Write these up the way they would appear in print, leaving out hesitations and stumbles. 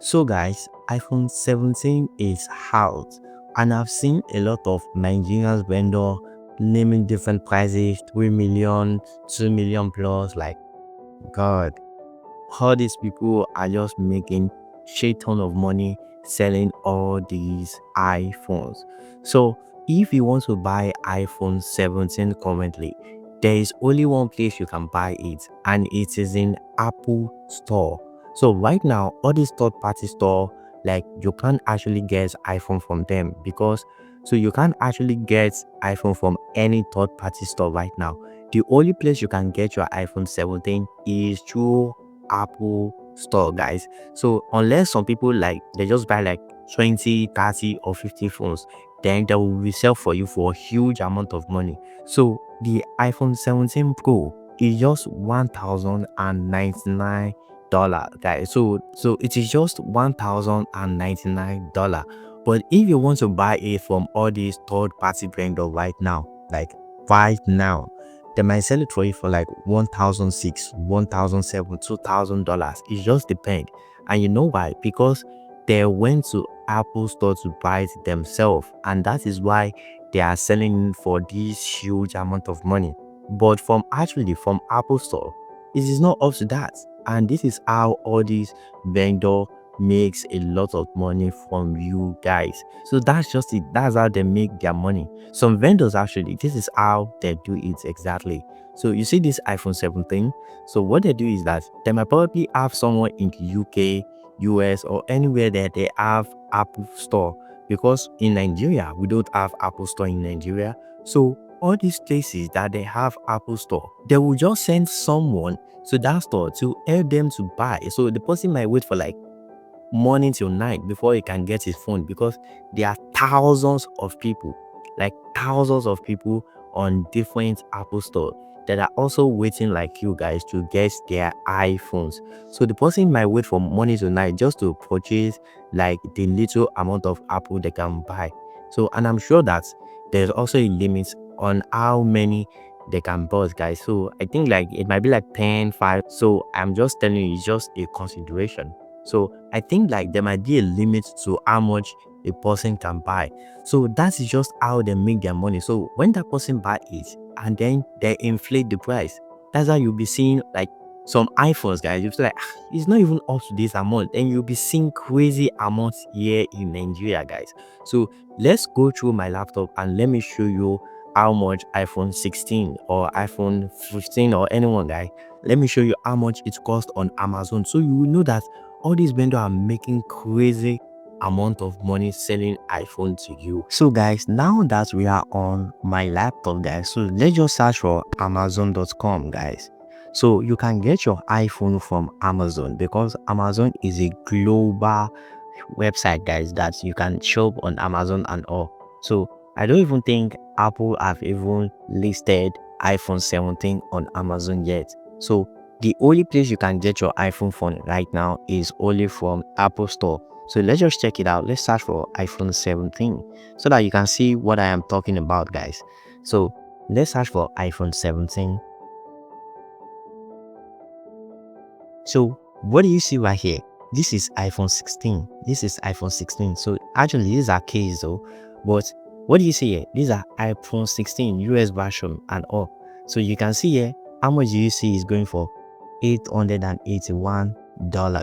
So guys, iPhone 17 is out, and I've seen a lot of Nigerian vendor naming different prices, 3 million, 2 million plus. Like, God, all these people are just making shit ton of money selling all these iPhones. So if you want to buy iPhone 17 currently, there is only one place you can buy it, and it is in Apple Store. So right now, all these third-party store, like, you can't actually get iPhone from them, because so you can't actually get iPhone from any third-party store right now. The only place you can get your iPhone 17 is through Apple Store, guys. So unless some people, like, they just buy like 20, 30 or 50 phones, then they will resell for you for a huge amount of money. So the iPhone 17 Pro is just $1,099, guys. So it is just $1,099. But if you want to buy it from all these third-party vendors right now, they might sell it for you for like 1,006, 1,007, $2,000. It just depends. And you know why? Because they went to Apple Store to buy it themselves, and that is why they are selling it for this huge amount of money. But from Apple Store, it is not up to that. And this is how all these vendor makes a lot of money from you guys. So that's just it. That's how they make their money. Some vendors, actually, this is how they do it exactly. So you see this iPhone 17. So what they do is that they might probably have someone in the UK, US, or anywhere that they have Apple Store, because in Nigeria we don't have Apple Store in Nigeria. So all these places that they have Apple Store, they will just send someone to that store to help them to buy. So the person might wait for like morning till night before he can get his phone, because there are thousands of people on different Apple Store that are also waiting like you guys to get their iPhones. So the person might wait from morning to night just to purchase like the little amount of Apple they can buy. So, and I'm sure that there's also a limit on how many they can bust, guys. So I think like it might be like 10, 5. So I'm just telling you, it's just a consideration. So I think like there might be a limit to how much a person can buy. So that is just how they make their money. So when that person buy it and then they inflate the price, that's how you'll be seeing like some iPhones, guys. You'll be like, "Ah, it's not even up to this amount." Then you'll be seeing crazy amounts here in Nigeria, guys. So let's go through my laptop and let me show you how much iPhone 16 or iPhone 15 or anyone, guy. Let me show you how much it costs on Amazon, so you will know that all these vendors are making crazy amount of money selling iPhone to you. So guys, now that we are on my laptop, guys, so let's just search for amazon.com, guys. So you can get your iPhone from Amazon, because Amazon is a global website, guys, that you can shop on Amazon and all. So I don't even think Apple have even listed iPhone 17 on Amazon yet. So the only place you can get your iPhone phone right now is only from Apple Store. So let's just check it out. Let's search for iPhone 17 so that you can see what I am talking about, guys. So let's search for iPhone 17. So what do you see right here? This is iPhone 16. This is iPhone 16. So actually these are keys though. But what do you see here? These are iPhone 16 US version and all. So you can see here how much you see is going for $881,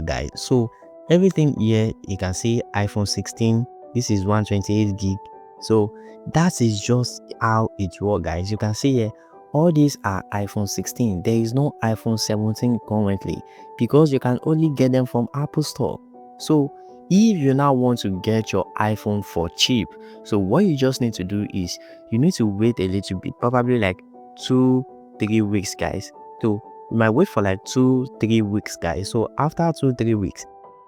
guys. So everything here, you can see iPhone 16. This is 128 gig. So that is just how it works, guys. You can see here all these are iPhone 16. There is no iPhone 17 currently, because you can only get them from Apple Store. So if you now want to get your iPhone for cheap, so what you just need to do is you need to wait a little bit, probably like 2-3 weeks, guys. So you might wait for like 2-3 weeks, guys. So after 2-3 weeks,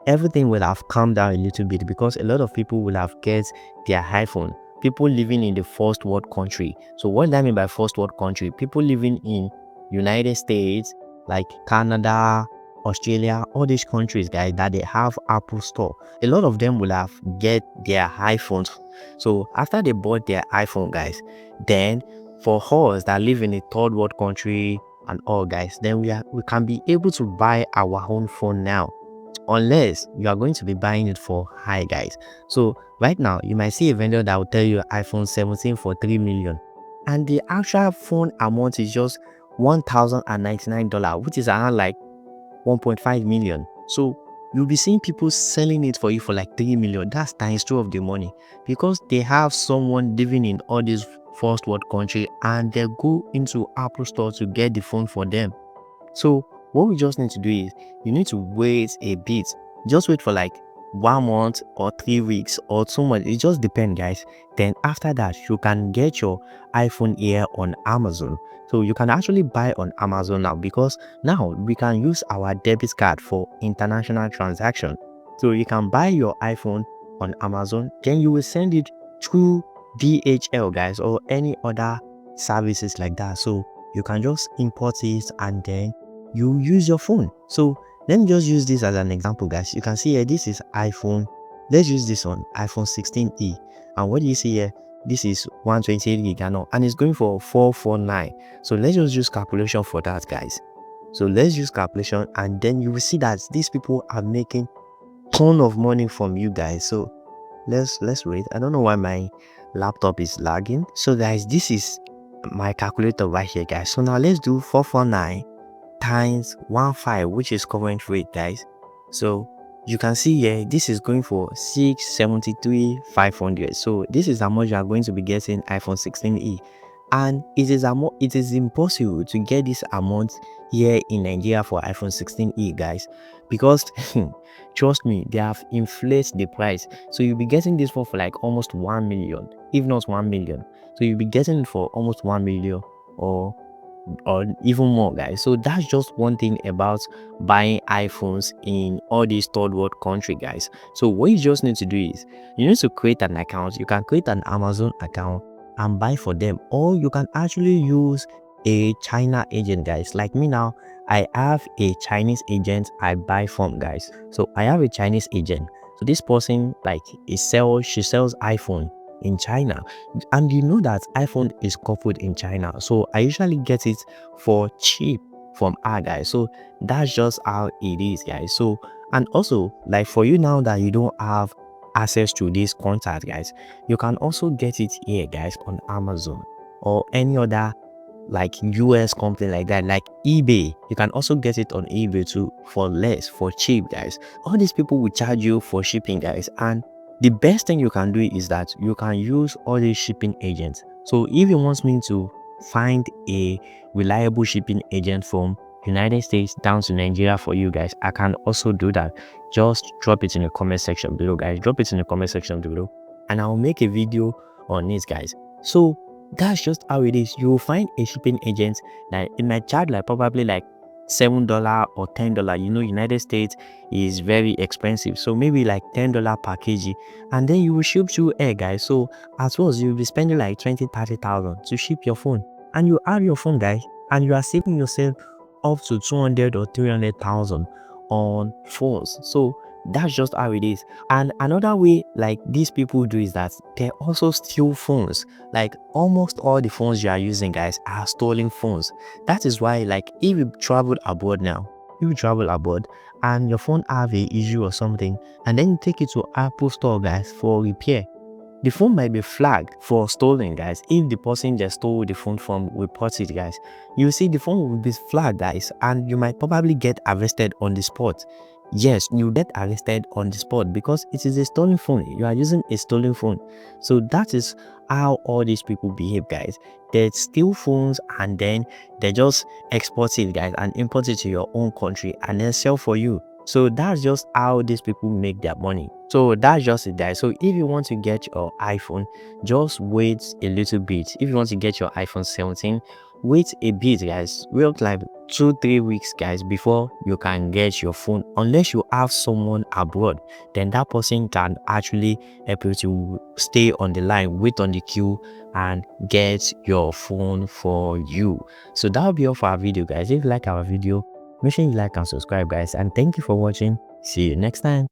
everything will have calmed down a little bit, because a lot of people will have get their iPhone. People living in the first world country. So what do I mean by first world country? People living in United States, like Canada, Australia, all these countries, guys, that they have Apple Store. A lot of them will have get their iPhones. So after they bought their iPhone, guys, then for us that live in a third world country and all, guys, then we can be able to buy our own phone now. unless you are going to be buying it for high, guys. So right now you might see a vendor that will tell you iPhone 17 for 3 million, and the actual phone amount is just $1,099, which is around like 1.5 million. So you'll be seeing people selling it for you for like 3 million. That's times two of the money, because they have someone living in all these first world country and they go into Apple store to get the phone for them. So what we just need to do is, you need to wait a bit. Just wait for like 1 month or 3 weeks or 2 months. It just depends, guys. Then after that, you can get your iPhone here on Amazon. So you can actually buy on Amazon now, because now we can use our debit card for international transaction. So you can buy your iPhone on Amazon, then you will send it through DHL, guys, or any other services like that. So you can just import it and then you use your phone. So let me just use this as an example, guys. You can see here, this is iPhone. Let's use this one, iPhone 16e. And what do you see here? This is 128 gig and it's going for 449. So let's just use calculation for that, guys. So let's use calculation, and then you will see that these people are making ton of money from you guys. So let's wait. I don't know why my laptop is lagging. So guys, this is my calculator right here, guys. So now let's do 449 times 15, which is current rate, guys. So you can see here, this is going for 673,500. So this is how much you are going to be getting iPhone 16e, and it is impossible to get this amount here in Nigeria for iPhone 16e, guys, because trust me, they have inflated the price. So you'll be getting this one for like almost 1 million, if not 1 million. So you'll be getting it for almost 1 million or even more, guys. So that's just one thing about buying iPhones in all these third world country, guys. So what you just need to do is, you need to create an account. You can create an Amazon account and buy for them, or you can actually use a China agent, guys. Like me now, I have a Chinese agent I buy from, guys. So I have a Chinese agent. So this person, like, she sells iPhone in China, and you know that iPhone is coupled in China. So I usually get it for cheap from her, guys. So that's just how it is, guys. So, and also, like, for you now that you don't have access to this contact, guys, you can also get it here, guys, on Amazon or any other like US company like that, like eBay. You can also get it on eBay too for less, for cheap, guys. All these people will charge you for shipping, guys, and the best thing you can do is that you can use all these shipping agents. So if you want me to find a reliable shipping agent from United States down to Nigeria for you guys, I can also do that. Just drop it in the comment section below, guys. Drop it in the comment section below and I'll make a video on it, guys. So that's just how it is. You will find a shipping agent that it might charge like probably like $7 or $10. You know, United States is very expensive, so maybe like $10 per kg, and then you will ship through air, guys. So as well as you'll be spending like 20,000-30,000 to ship your phone, and you have your phone, guys, and you are saving yourself up to 200 or 300,000 on phones. So that's just how it is. And another way like these people do is that they also steal phones. Like almost all the phones you are using, guys, are stolen phones. That is why, like, if you travel abroad now, if you travel abroad and your phone have a issue or something, and then you take it to Apple store, guys, for repair, the phone might be flagged for stolen, guys. If the person that stole the phone from reports it, guys, you see the phone will be flagged, guys, and you might probably get arrested on the spot. Yes, you get arrested on the spot because it is a stolen phone. You are using a stolen phone. So that is how all these people behave, guys. They steal phones and then they just export it, guys, and import it to your own country and then sell for you. So that's just how these people make their money. So that's just it, guys. So if you want to get your iPhone, just wait a little bit. If you want to get your iPhone 17, wait a bit, guys. Wait like 2-3 weeks, guys, before you can get your phone. Unless you have someone abroad, then that person can actually help you to stay on the line, wait on the queue, and get your phone for you. So that'll be all for our video, guys. If you like our video, make sure you like and subscribe, guys, and thank you for watching. See you next time.